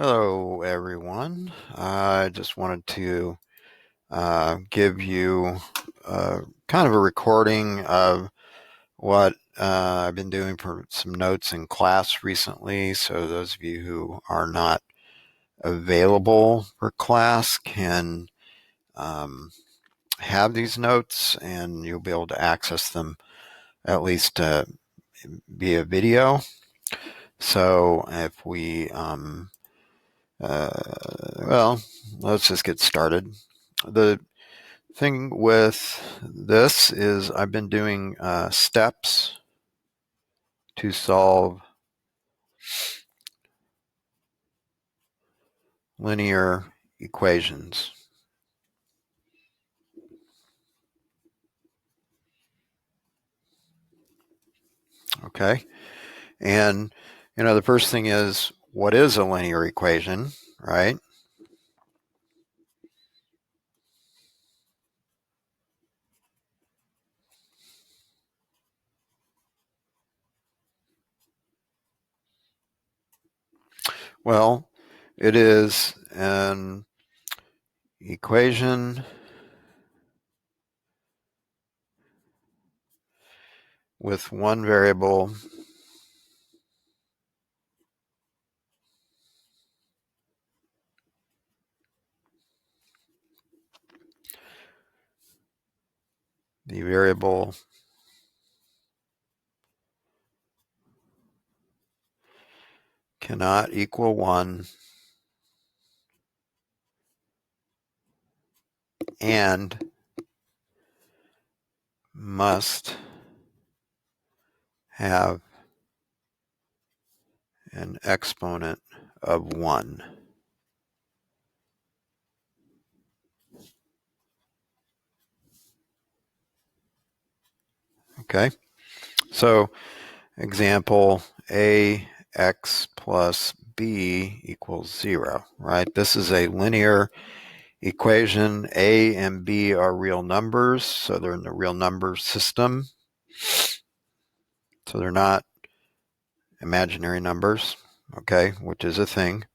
Hello, everyone. I just wanted to give you kind of a recording of what I've been doing for some notes in class recently. So those of you who are not available for class can have these notes, and you'll be able to access them at least via video. So if we well, let's just get started. The thing with this is I've been doing steps to solve linear equations. Okay, and the first thing is, what is a linear equation, right? Well, it is an equation with one variable the variable cannot equal 1 and must have an exponent of 1. Okay, so example, ax plus b equals 0, right? This is a linear equation. A and b are real numbers, so they're in the real number system. So they're not imaginary numbers, okay, which is a thing.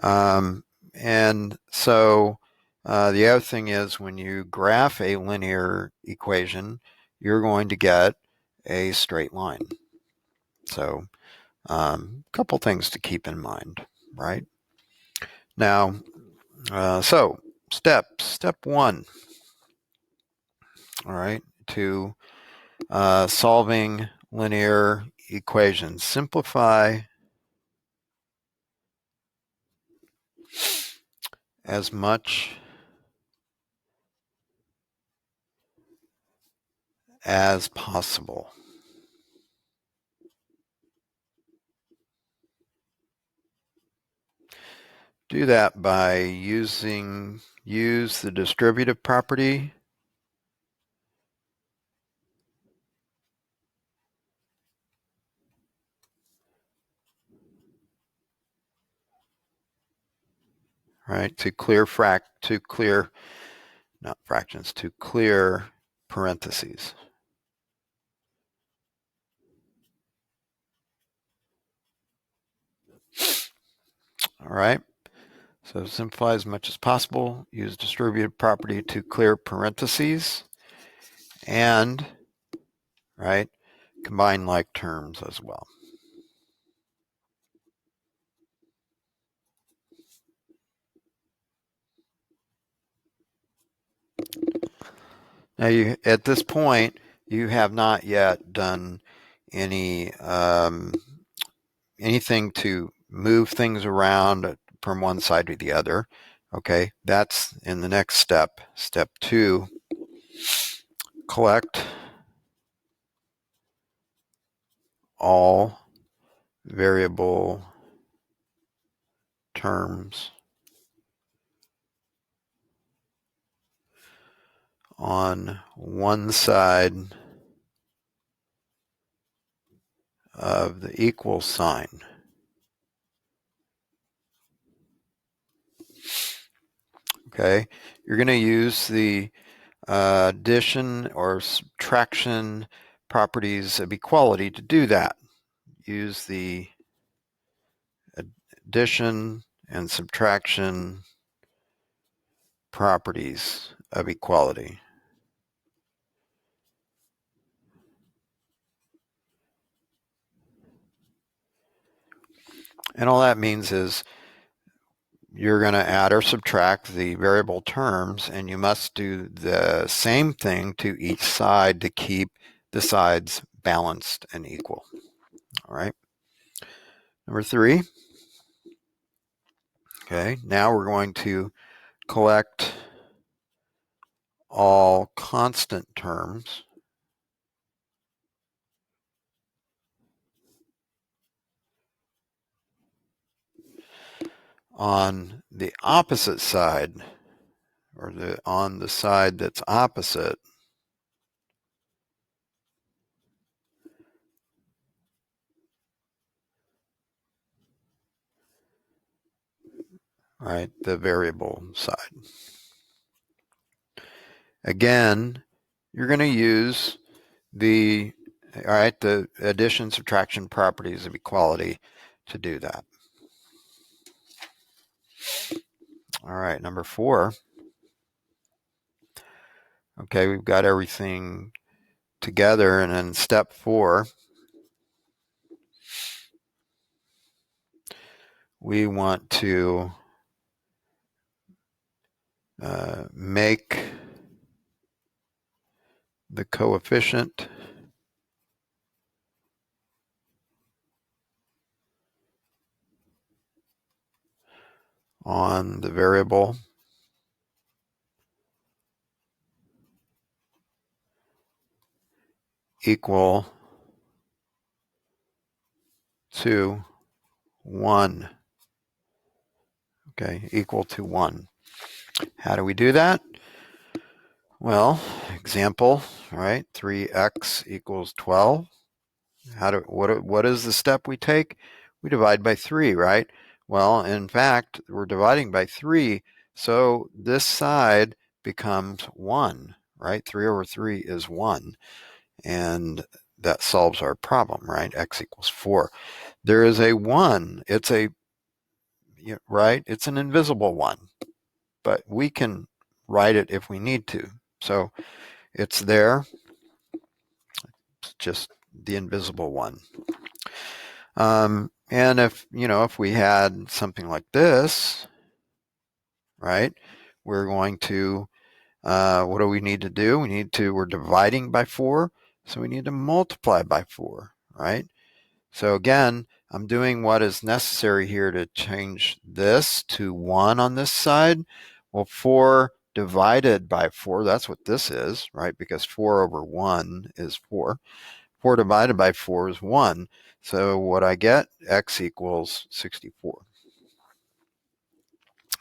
And so the other thing is, when you graph a linear equation, you're going to get a straight line. So a couple things to keep in mind, right? Now, so step one, all right, to solving linear equations. Simplify as much as possible. Do that by use the distributive property. Right, to clear parentheses. All right, so simplify as much as possible, use distributive property to clear parentheses, and, right, combine like terms as well. Now, at this point, you have not yet done anything to move things around from one side to the other. Okay, that's in the next step. Step 2, collect all variable terms on one side of the equal sign. Okay, you're going to use the addition or subtraction properties of equality to do that. Use the addition and subtraction properties of equality. And all that means is you're going to add or subtract the variable terms, and you must do the same thing to each side to keep the sides balanced and equal. All right. Number 3. Okay, now we're going to collect all constant terms on the opposite side, or on the side that's opposite right, the variable side. Again, you're going to use the addition subtraction properties of equality to do that. All right, number 4. Okay, we've got everything together, and then step 4, we want to make the coefficient on the variable equal to 1. Okay, equal to 1. How do we do that? Well, example, right? 3x equals 12. What is the step we take? We divide by 3, right? Well, in fact, we're dividing by 3, so this side becomes 1, right? 3 over 3 is 1, and that solves our problem, right? X equals 4. There is a 1. It's right? It's an invisible 1, but we can write it if we need to. So it's there. It's just the invisible 1. And if we had something like this, right, we're going to, what do we need to do? We're dividing by 4, so we need to multiply by 4, right? So again, I'm doing what is necessary here to change this to 1 on this side. Well, 4 divided by 4, that's what this is, right? Because 4 over 1 is 4. 4 divided by 4 is 1. So what I get, x equals 64.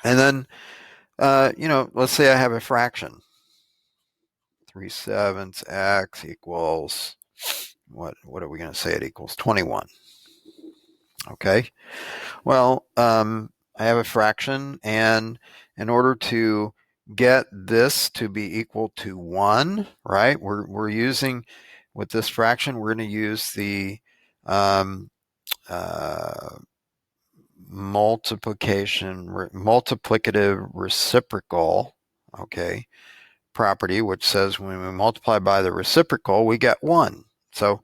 And then, let's say I have a fraction. 3/7 x equals, what are we going to say it equals? 21. Okay. Well, I have a fraction, and in order to get this to be equal to 1, right, we're using, with this fraction, we're going to use the multiplicative reciprocal, okay, property, which says when we multiply by the reciprocal, we get 1. So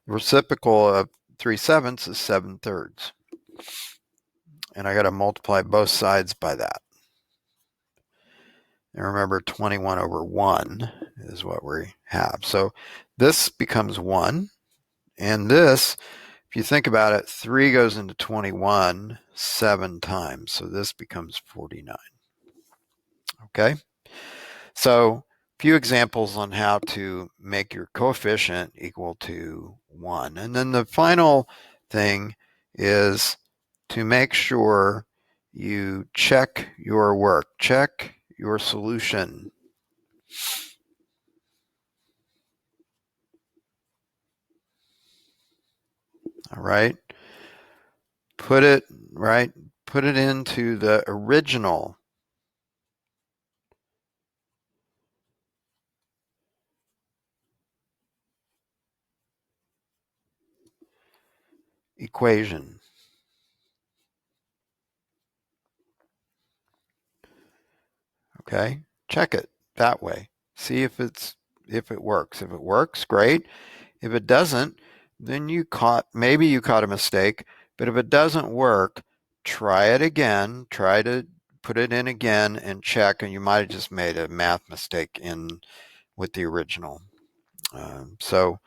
the reciprocal of 3/7 is 7/3. And I got to multiply both sides by that. And remember, 21 over 1 is what we have. So this becomes 1. And this, if you think about it, 3 goes into 21 7 times. So this becomes 49. Okay? So a few examples on how to make your coefficient equal to 1. And then the final thing is to make sure you check your work, check your solution. All right. Put it into the original equation. Okay, check it that way. See if it works. If it works, great. If it doesn't, then maybe you caught a mistake. But if it doesn't work, try it again. Try to put it in again and check. And you might have just made a math mistake in with the original. So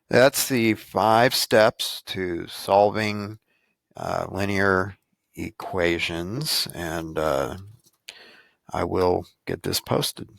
that's the 5 steps to solving linear equations, and I will get this posted.